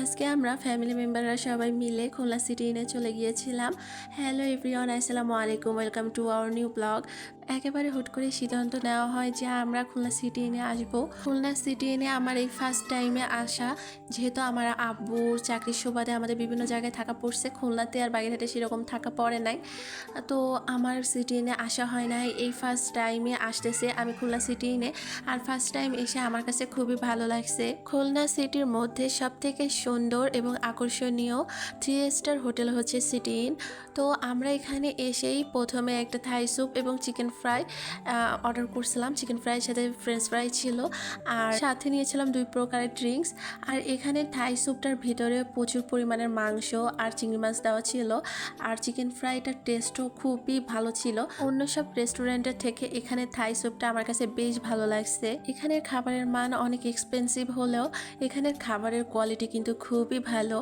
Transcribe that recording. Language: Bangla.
আজকে আমরা ফ্যামিলি মেম্বাররা সবাই মিলে খুলনা সিটি ইনে চলে গিয়েছিলাম। হ্যালো এভরিওয়ান, আসসালামু আলাইকুম, welcome to our new blog. একেবারে হুট করে সিদ্ধান্ত নেওয়া হয় যে আমরা খুলনা সিটি ইনে আসবো। খুলনা সিটি ইনে আমার এই ফার্স্ট টাইমে আসা, যেহেতু আমার আব্বুর চাকরির সুবাদে আমাদের বিভিন্ন জায়গায় থাকা পড়ছে, খুলনাতে আর বাগেরহাটে সেরকম থাকা পড়ে নাই। তো আমার সিটি ইনে আসা হয় নাই, এই ফার্স্ট টাইমে আসতেছে আমি খুলনা সিটি ইনে। আর ফার্স্ট টাইম এসে আমার কাছে খুবই ভালো লাগছে। খুলনা সিটির মধ্যে সব থেকে সুন্দর এবং আকর্ষণীয় 3 স্টার হোটেল হচ্ছে সিটি ইন। তো আমরা এখানে এসেই প্রথমে একটা থাই স্যুপ এবং চিকেন ফ্রাই অর্ডার করছিলাম। চিকেন ফ্রাইয়ের সাথে ফ্রেঞ্চ ফ্রাই ছিল, আর সাথে নিয়েছিলাম 2 প্রকারের ড্রিঙ্কস। আর এখানে থাই স্যুপটার ভিতরে প্রচুর পরিমাণের মাংস আর চিংড়ি মাছ দেওয়া ছিল। আর চিকেন ফ্রাইটার টেস্টও খুবই ভালো ছিল। অন্য সব রেস্টুরেন্টের থেকে এখানে থাই স্যুপটা আমার কাছে বেশ ভালো লাগছে। এখানের খাবারের মান অনেক এক্সপেন্সিভ হলেও এখানের খাবারের কোয়ালিটি কিন্তু খুবই ভালো।